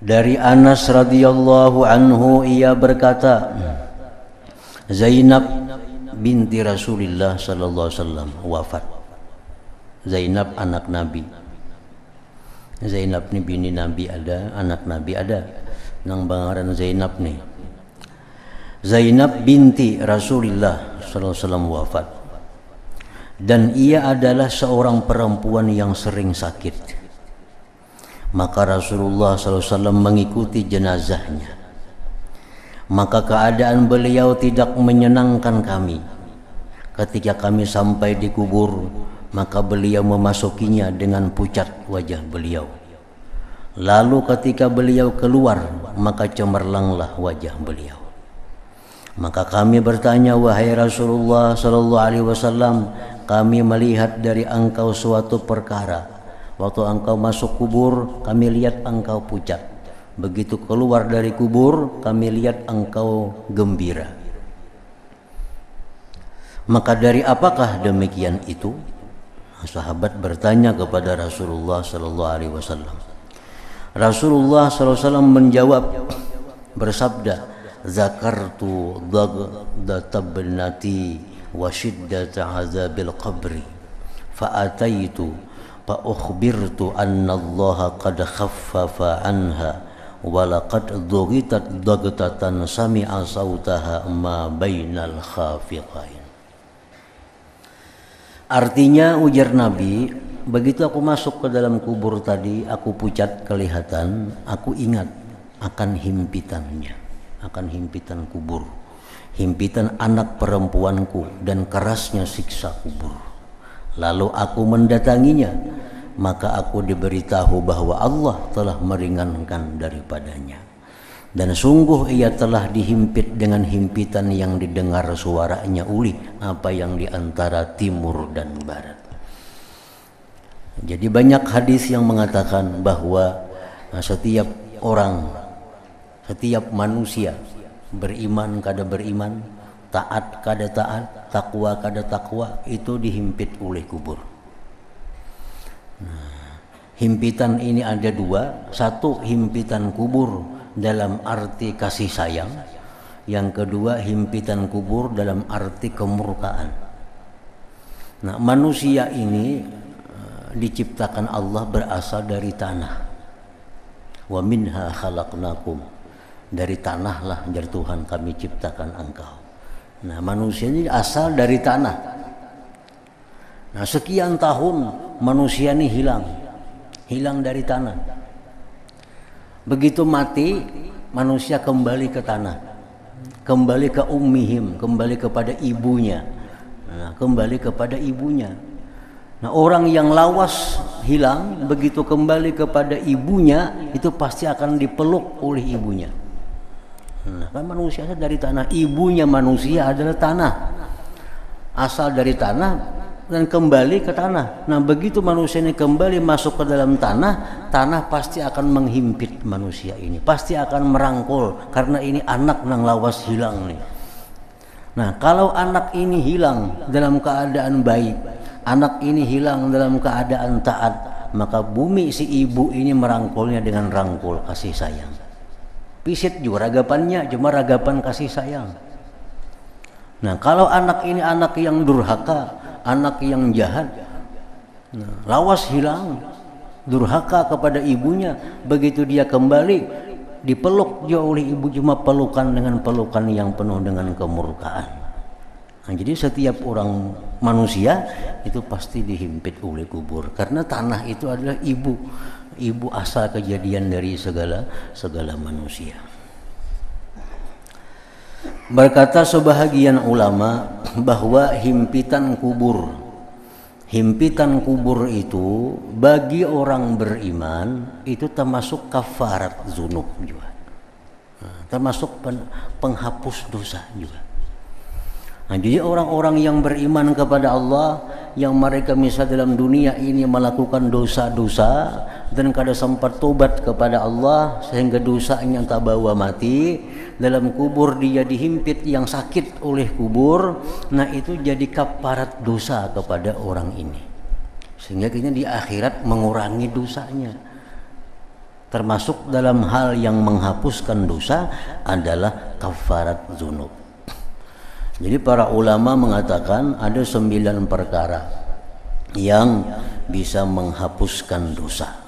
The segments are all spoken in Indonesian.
Dari Anas radhiyallahu anhu ia berkata, Zainab binti Rasulullah sallallahu alaihi wasallam wafat. Zainab anak Nabi. Zainab ni bini Nabi ada, anak Nabi ada. Nang bangaran Zainab ni. Zainab binti Rasulullah sallallahu alaihi wasallam wafat. Dan ia adalah seorang perempuan yang sering sakit. Maka Rasulullah SAW mengikuti jenazahnya. Maka keadaan beliau tidak menyenangkan kami. Ketika kami sampai di kubur, maka beliau memasukinya dengan pucat wajah beliau. Lalu ketika beliau keluar, maka cemerlanglah wajah beliau. Maka kami bertanya, wahai Rasulullah SAW, kami melihat dari engkau suatu perkara. Waktu engkau masuk kubur, kami lihat engkau pucat. Begitu keluar dari kubur, kami lihat engkau gembira. Maka dari apakah demikian itu? Sahabat bertanya kepada Rasulullah sallallahu alaihi wasallam. Rasulullah sallallahu alaihi wasallam menjawab bersabda, "Zakartu dhagdata ibnati wa shiddata azabil qabri fa ataitu fa ukhbirtu anna Allah qad khaffafa anha wa laqad dhugitat dhagtatan sami'a sautaha ma bainal khafiqain." Artinya, ujar Nabi, begitu aku masuk ke dalam kubur tadi, aku pucat kelihatan, aku ingat akan himpitannya, akan himpitan kubur, himpitan anak perempuanku dan kerasnya siksa kubur. Lalu aku mendatanginya, maka aku diberitahu bahwa Allah telah meringankan daripadanya. Dan sungguh ia telah dihimpit dengan himpitan yang didengar suaranya ulih apa yang di antara timur dan barat. Jadi banyak hadis yang mengatakan bahwa setiap orang, setiap manusia beriman kada beriman, taat kada taat, takwa kada takwa, itu dihimpit oleh kubur. Nah, himpitan ini ada dua. Satu, himpitan kubur dalam arti kasih sayang. Yang kedua, himpitan kubur dalam arti kemurkaan. Nah, manusia ini diciptakan Allah berasal dari tanah. Wa minha khalaqnakum. Dari tanahlah jar Tuhan kami ciptakan engkau. Nah, manusia ini asal dari tanah. Nah, sekian tahun manusia ini hilang dari tanah. Begitu mati, manusia kembali ke tanah, kembali ke ummihim, kembali kepada ibunya. Nah, kembali kepada ibunya. Nah, orang yang lawas hilang, begitu kembali kepada ibunya, itu pasti akan dipeluk oleh ibunya. Nah, kan manusia dari tanah, ibunya manusia adalah tanah, asal dari tanah dan kembali ke tanah. Nah, begitu manusia ini kembali masuk ke dalam tanah, tanah pasti akan menghimpit manusia ini, pasti akan merangkul, karena ini anak nang lawas hilang nih. Nah, kalau anak ini hilang dalam keadaan baik, anak ini hilang dalam keadaan taat, maka bumi si ibu ini merangkulnya dengan rangkul kasih sayang. Pisit juga ragapannya, cuma ragapan kasih sayang. Nah, kalau anak ini anak yang durhaka, anak yang jahat, nah, lawas hilang, durhaka kepada ibunya, begitu dia kembali dipeluk dia oleh ibu, cuma pelukan dengan pelukan yang penuh dengan kemurkaan. Nah, jadi setiap orang manusia itu pasti dihimpit oleh kubur, karena tanah itu adalah ibu asal kejadian dari segala manusia. Berkata sebahagian ulama bahwa himpitan kubur itu bagi orang beriman itu termasuk kafarat zunub juga, termasuk penghapus dosa juga. Nah, jadi orang-orang yang beriman kepada Allah, yang mereka misal dalam dunia ini melakukan dosa-dosa dan kada sempat tobat kepada Allah sehingga dosanya tak bawa mati, dalam kubur dia dihimpit yang sakit oleh kubur. Nah, itu jadi kafarat dosa kepada orang ini, sehingga kini di akhirat mengurangi dosanya. termasuk dalam hal yang menghapuskan dosa adalah kafarat dzunub. Jadi para ulama mengatakan ada 9 perkara yang bisa menghapuskan dosa.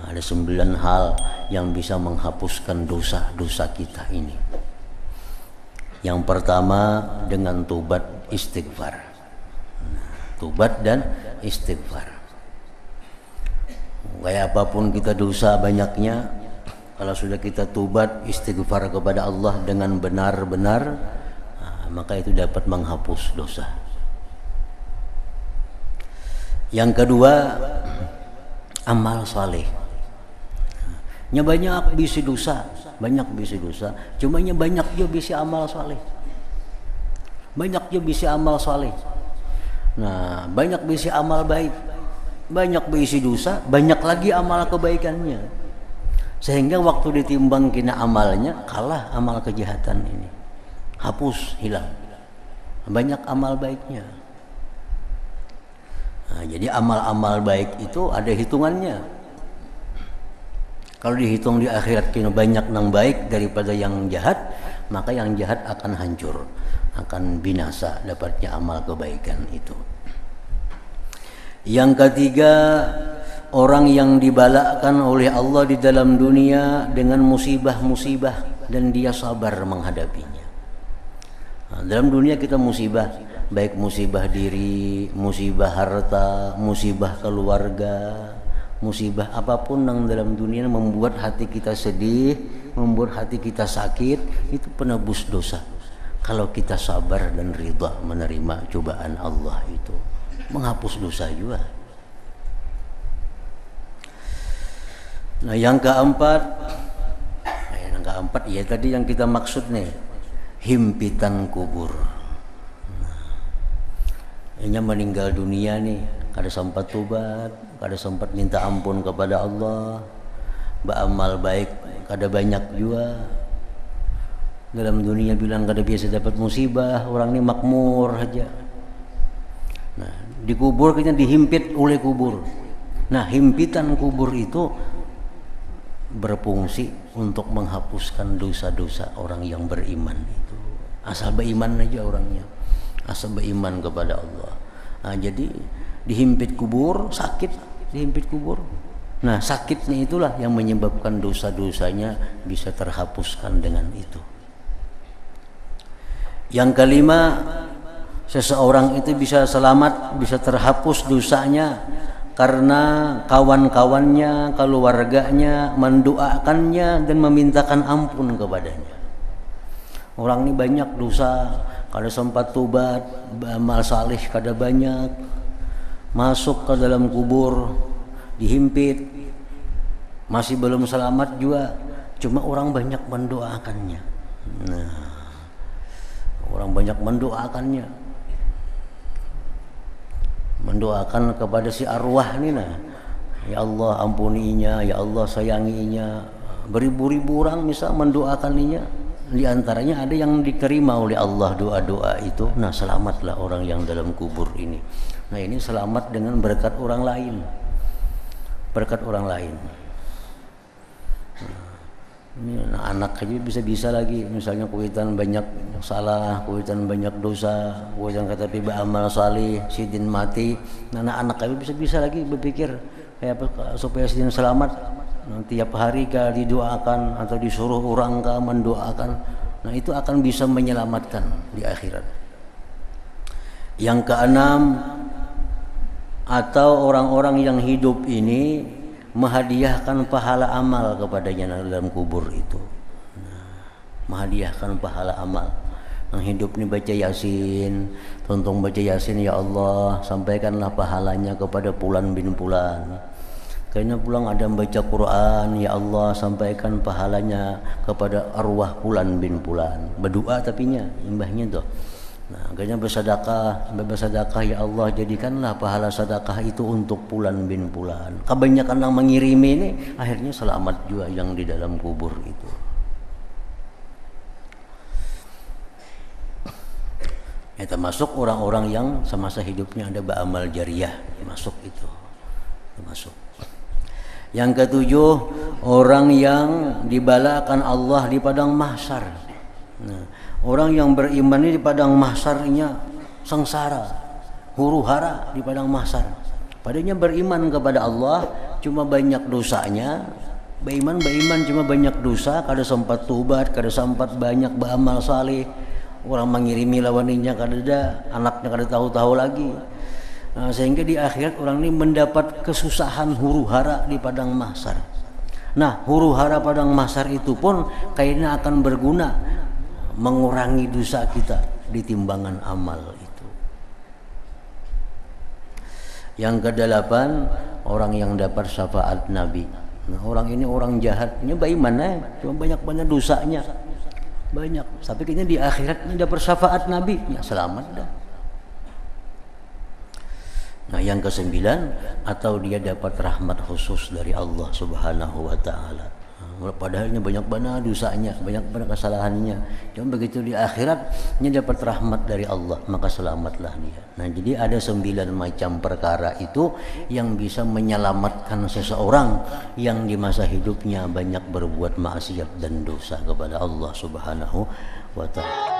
Ada 9 hal yang bisa menghapuskan dosa-dosa kita ini. Yang pertama dengan tobat istighfar. Tobat dan istighfar. Kayak apapun kita dosa banyaknya, kalau sudah kita tobat istighfar kepada Allah dengan benar-benar, maka itu dapat menghapus dosa. Yang kedua, amal saleh. Nya banyak bisi dosa, cuma nya banyak juga bisi amal saleh. Banyak juga bisi amal saleh. Nah, banyak bisi amal baik, banyak berisi dosa, banyak lagi amal kebaikannya, sehingga waktu ditimbang kena amalnya kalah amal kejahatan ini, hapus, hilang, banyak amal baiknya. Nah, jadi amal-amal baik itu ada hitungannya. Kalau dihitung di akhirat kena banyak yang baik daripada yang jahat, maka yang jahat akan hancur, akan binasa dapatnya amal kebaikan itu. Yang ketiga, orang yang dibalakkan oleh Allah di dalam dunia dengan musibah-musibah dan dia sabar menghadapinya. Nah, dalam dunia kita musibah, baik musibah diri, musibah harta, musibah keluarga, musibah apapun yang dalam dunia membuat hati kita sedih, membuat hati kita sakit, itu penebus dosa. Kalau kita sabar dan ridha menerima cobaan Allah itu, menghapus dosa juga. Nah, yang keempat ya tadi yang kita maksud nih, himpitan kubur. Ini meninggal dunia nih, kada sempat tobat, kada sempat minta ampun kepada Allah, beramal baik kada banyak juga. Dalam dunia bilang kada biasa dapat musibah, orang ini makmur aja. Nah, dikubur kita dihimpit oleh kubur. Nah, himpitan kubur itu berfungsi untuk menghapuskan dosa-dosa orang yang beriman itu. Asal beriman aja orangnya, asal beriman kepada Allah. Nah, jadi dihimpit kubur, sakit dihimpit kubur. Nah, sakitnya itulah yang menyebabkan dosa-dosanya bisa terhapuskan dengan itu. Yang kelima, seseorang itu bisa selamat, bisa terhapus dosanya karena kawan-kawannya, keluarganya mendoakannya dan memintakan ampun kepadanya. Orang ini banyak dosa, kada sempat tobat, amal saleh kada banyak, masuk ke dalam kubur, dihimpit, masih belum selamat juga, cuma orang banyak mendoakannya. Nah, orang banyak mendoakannya, mendoakan kepada si arwah ini, nah, ya Allah ampuninya, ya Allah sayanginya. Beribu-ribu orang misal mendoakannya, di antaranya ada yang diterima oleh Allah doa-doa itu. Nah, selamatlah orang yang dalam kubur ini. Nah, ini selamat dengan berkat orang lain, berkat orang lain. Nah, anak aja bisa lagi, misalnya kuitan banyak salah, kuitan banyak dosa, kuitan kata tiba amal salih, sidin mati. Nah, anak aja bisa lagi berpikir kayak apa supaya sidin selamat. Nah, tiap hari kah didoakan atau disuruh orang kah mendoakan. Nah, itu akan bisa menyelamatkan di akhirat. Yang keenam, atau orang-orang yang hidup ini menghadiahkan pahala amal kepadanya dalam kubur itu. Nah, menghadiahkan pahala amal. Yang hidup ini baca Yasin, tonton baca Yasin, ya Allah sampaikanlah pahalanya kepada Fulan bin Fulan. Kayaknya pulang ada membaca Quran, ya Allah sampaikan pahalanya kepada arwah Fulan bin Fulan. Berdoa tapinya, imbahnya tuh. Nah, akhirnya bersedekah, ya Allah jadikanlah pahala sedekah itu untuk Fulan bin Fulan. Kebanyakan yang mengirimi ini akhirnya selamat juga yang di dalam kubur itu. Ya, termasuk orang-orang yang semasa hidupnya ada beramal jariah, masuk itu, termasuk. Yang ketujuh, orang yang dibalakan Allah di padang mahsyar. Nah, orang yang beriman ini di padang mahsyarnya sengsara, huru-hara di padang mahsyar. Padahal beriman kepada Allah, cuma banyak dosanya. Beriman cuma banyak dosa, kada sempat tobat, kada sempat banyak beramal saleh. Orang mengirimi lawaninya kada ada, anaknya kada tahu-tahu lagi. Nah, sehingga di akhirat orang ini mendapat kesusahan huru-hara di padang mahsyar. Nah, huru-hara padang mahsyar itu pun kayaknya akan berguna mengurangi dosa kita di timbangan amal itu. Yang kedelapan, orang yang dapat syafaat Nabi. Nah, orang ini orang jahatnya bagaimana? Cuma banyak dosanya. Banyak. Tapi kayaknya di akhiratnya dapat syafaat Nabi, ya selamat dah. Nah, yang kesembilan, atau dia dapat rahmat khusus dari Allah Subhanahu wa taala. Padahalnya banyak banget dosanya, banyak banget kesalahannya. Cuma begitu di akhiratnya dapat rahmat dari Allah, maka selamatlah dia. Nah, jadi ada 9 macam perkara itu yang bisa menyelamatkan seseorang yang di masa hidupnya banyak berbuat maksiat dan dosa kepada Allah Subhanahu wa taala.